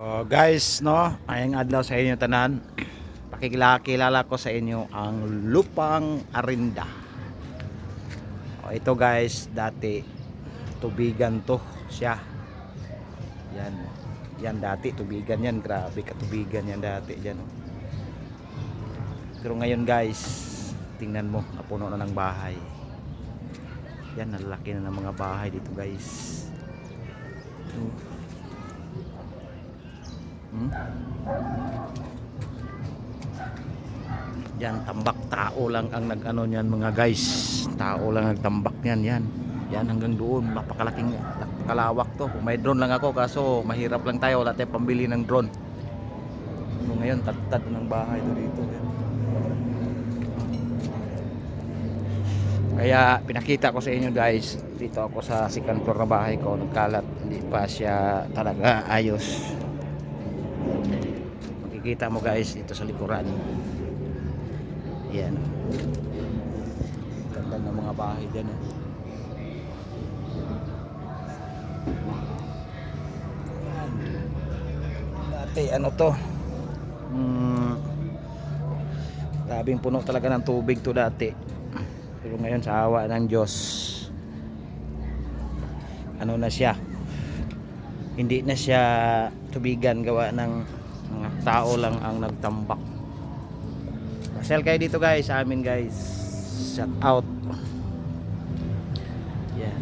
Oh, guys, no, ayang adlaw sa inyo tanan. Pakikilala ko sa inyo ang lupang Arinda. Ito guys, dati tubigan to siya. Yan. Yan dati tubigan yan, grabe katubigan yan dati diyan. Pero ngayon guys, tingnan mo, napuno na ng bahay. Yan, nalalaki na ng mga bahay dito guys. Yan, tambak tao lang ang nag-ano niyan mga guys. Tao lang nagtambak niyan, yan. Yan hanggang doon, napakalaking kalawak to. May drone lang ako kaso mahirap lang tayo, wala tayong pambili ng drone. So, ngayon tad ng bahay to dito. Yan. Kaya pinakita ko sa inyo guys, dito ako sa second floor na bahay ko, nagkalat, hindi pa siya talaga ayos. Makikita mo guys dito sa likuran. Yan. Ganda ng mga bahay dyan. Dati ano to? Grabing puno talaga ng tubig to dati. Pero ngayon sa awa ng Diyos, ano na siya? Hindi na siya tubigan, gawa ng mga tao lang ang nagtambak. Sell kayo dito guys, sa amin guys. Shout out. Yan.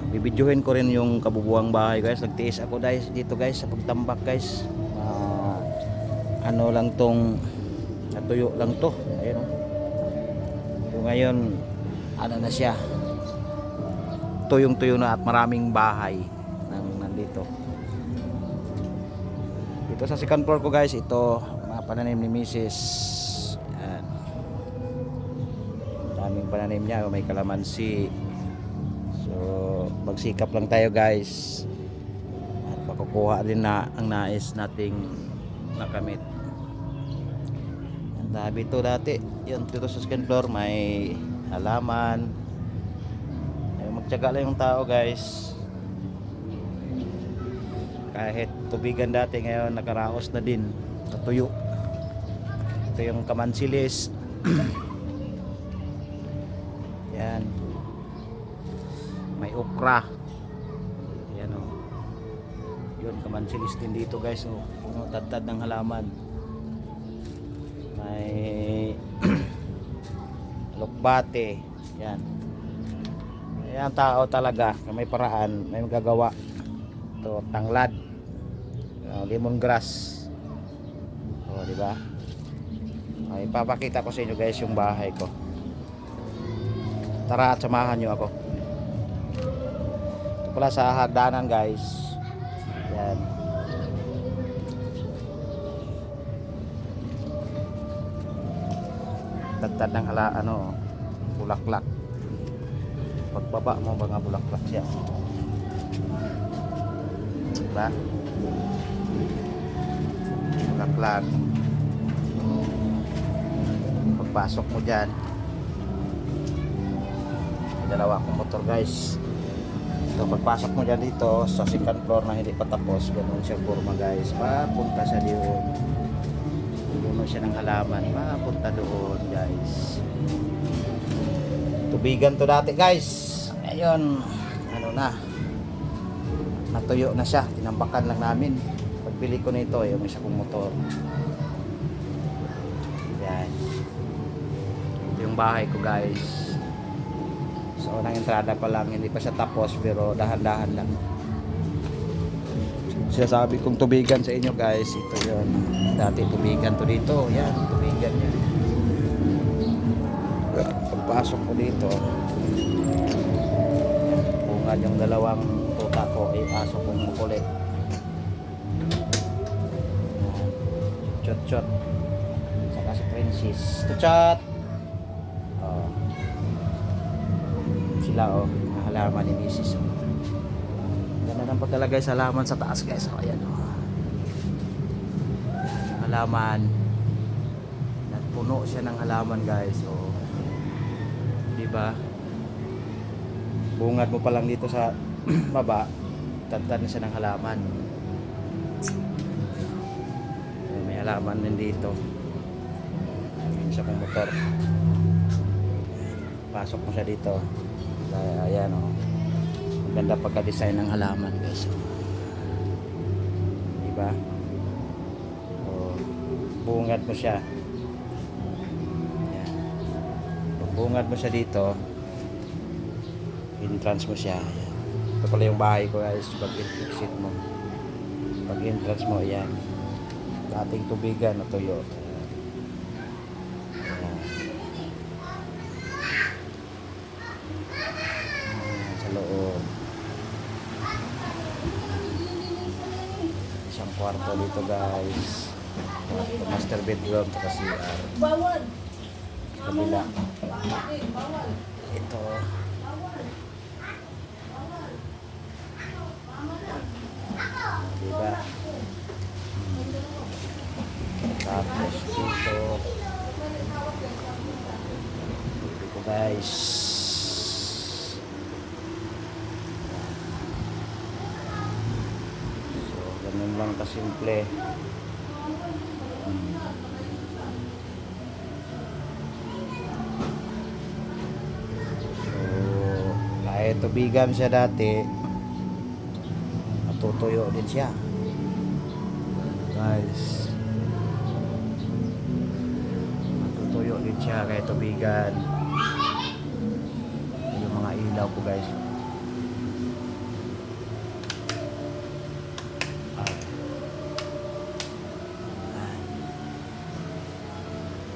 Bibidyohin ko rin yung kabubuang bahay guys. Nagtiis ako guys dito guys sa pagtambak guys. Ano lang tong natuyo lang to. Ayun oh. So ngayon ano na siya? Tuyong-tuyo na at maraming bahay nandito. Dito sa second floor ko guys, ito mga pananim ni Mrs. Yan. Daming pananim niya, may kalamansi. So magsikap lang tayo guys. At makukuha din na ang nais nating nakamit. Ang dami ito dati. Yan, dito sa second floor may halaman. Ay, magtiyaga lang yung tao guys. Kahit tubigan dati, ngayon nakaraos na din, natuyo. Ito yung kamansilis. Yan, may okra. Yan o, yun kamansilis din dito guys. O, tad-tad ng halaman. May lukbate. Yan, yan tao talaga, may paraan, may magagawa. Ito tanglad, lemongrass. Oh, di ba? Ay, papakita ko sa inyo guys yung bahay ko. Tara at samahan niyo ako. Ito pala sa hagdanan guys. Yan. Tagtad ng bulaklak. Pagbaba mo mga bulaklak siya. Diba? Bulaklak. Pagpasok mo dyan, may dalawa akong motor guys. So pagpasok mo dyan dito sa second floor na hindi pa tapos, ganun siya forma guys. Papunta siya doon. Puno siya ng halaman, papunta doon guys. Tubigan to dati guys. Ngayon ano na, natuyo na siya, tinambakan lang namin. Pagbili ko nito, yung isa kong motor. Yan. Ito yung bahay ko guys. So unang entrada pa lang, hindi pa siya tapos, pero dahan-dahan lang. Sinasabi kong tubigan sa inyo guys, ito yun. Dati tubigan to dito, yan, tubigan yan. Pagpasok ko dito, bunga yung dalawang tuta ko ay aso kong makulit. Chot-chot. Saka si Princess. Chot-chot. Oh. Sila oh, mga halaman ni Mrs. Ganda ng pagkalagay sa halaman sa taas guys. Oh, ayan oh. Halaman. Nagpuno siya ng halaman guys. Oh. Diba? Bungad mo pa lang dito sa baba, Nagtagtad na siya ng halaman. May halaman din dito. Yung isa kong motor. Pasok mo siya dito. Ayan o. Ang ganda pagka-design ng halaman guys. Diba? O, bungad mo siya. Ayan. Pag bungad mo siya dito, entrance mo siya. Ayan. Ito pala yung bahay ko guys. Pag exit mo. Pag entrance mo, ayan. Dating tubigan na tuyo. Ayan. Ayan, sa loob. Isang kwarto dito guys. Kwarto, master bedroom at CR. Bawal. Sa kabila. Bawal. Ito. Diba? Tapos dito. Dito guys. So, ganun lang kasimple. So, kahit tubigan siya dati, matutuyo din siya. Guys. Matutuyo din siya kahit tubigan. Yung mga ilaw ko guys.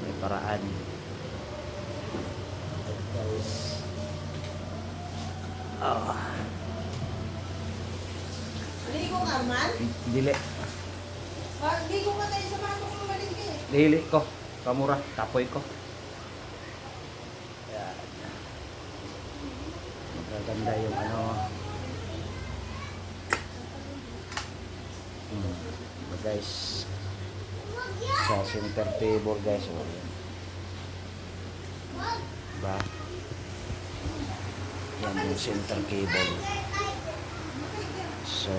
May paraan. Guys. Ligo ka man? Dili. Ligo ka tayo sa mga kong maligay. Dili ko. Kamura. Tapoy ko. Ayan. Magaganda yung ano. Guys. Sa center table guys. Oh. Diba? Yan yung center cable. So,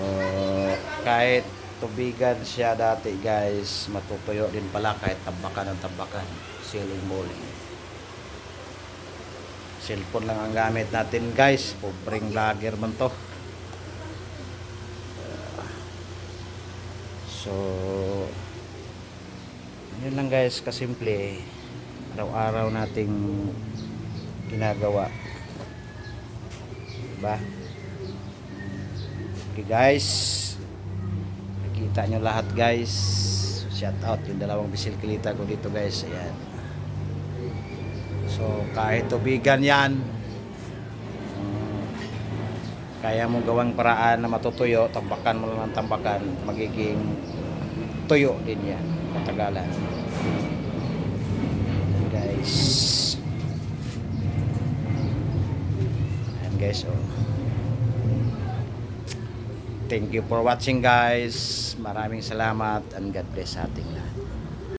kahit tubigan siya dati guys, matutuyo din pala kahit tambakan ng tambakan. Ceiling molding. Cellphone lang ang gamit natin guys. Pobreng vlogger man to. So, yun lang guys, kasimple. Araw-araw nating ginagawa. Diba? Okay guys, nakita nyo lahat guys. Shout out yung dalawang bisikilita ko dito guys. Ayan. So kahit tubigan yan, kaya mo gawang paraan na matutuyo. Tambakan mo lang ng tambakan, magiging tuyo din yan katagalan. Ayan guys. Ayan guys, oh. Thank you for watching guys. Maraming salamat and God bless sa ating lahat.